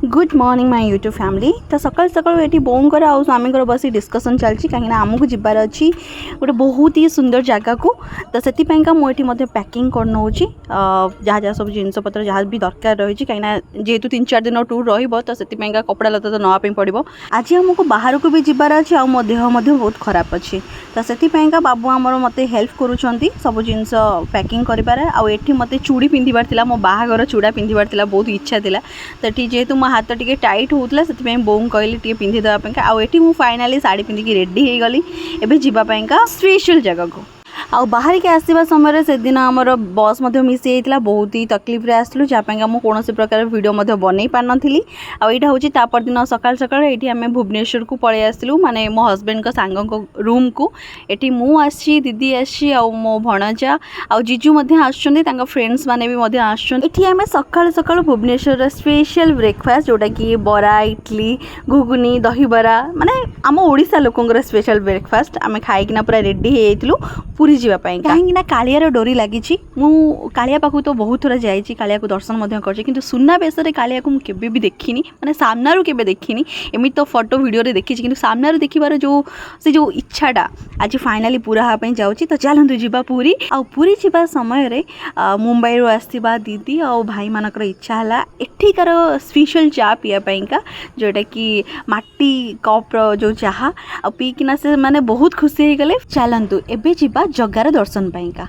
Good morning my YouTube family. तो सकाल सकाल ये बोंकर आ स्वामी बस डिस्कसन चलती कहीं आमको जबार अच्छी गोटे बहुत ही सुंदर जगह को। तो से मुझे पैकिंग कर नौ जहाँ जहाँ सब जिनपतर जहाँ भी दरकार रही कहीं जेहेतु 3-4 दिन टूर रहा से कपड़ा लता तो नापी पड़ो। आज आमको बाहर को भी जबार अच्छी आ मो देह बहुत खराब अच्छी। तो से बाबू आमर मत हेल्प करुँच सब जिन पैकिंग कर मत चूड़ी पिंधार मो बाहागर चूड़ा पिंधार बहुत इच्छा था। तो ये जेहेतु मो हाथ टी टाइट होता से बोन कहली टे पिंधिदेवाई आठी मुझे फाइनाली शाढ़ी पिंधिकी रेडी हो गली एवं जावाई स्पेशल जगह को। आ बाहर के आसवा समय से दिन आमर बस मिस जाता बहुत ही तकलीफ आसलु जहाँपाई आम कौन प्रकार वीडियो बन पार नी। आईटा हूँ तापरदिन सकाल सकाल ये आम भुवनेश्वर को पलि आसलु माने मो हजबैंड सांग रूम को। ये मुझे दीदी आसी मो भणजा आ जीजू आसुच्च फ्रेंड्स मैंने भी आम सकाल सकाल भुवनेश्वर स्पेशल ब्रेकफास्ट जोटा कि बरा इडली घुगुनी दहीबरा माने आम ओडिशा लोकंर स्पेशल ब्रेकफास्ट आम खाईकिना पूरा रेडी हो पुरी जावाई कहीं कालियार डोरी लगी। कालिया पाखु तो बहुत थोड़ा जाइए कालिया को दर्शन कर सुना बेस कालिया को मुझे भी देखनी मैंने सामना के देखनी एमती तो फोटो वीडियो देखी कि सामना देखिबार जो से जो इच्छाटा आज फाइनाली पूरा हाँपाई जाऊँगी। तो चलतु जा पुरी आ पुरी जा समय मुंबई आसवा दीदी आ भाई मानकर इच्छा है एठिकार स्पेशल चा पीवाईका जोटा कि माटी कप जो चाह आ पीकिना से माने बहुत खुशी हो गले। चलतु एबे जिबा जगार दर्शन पाइका।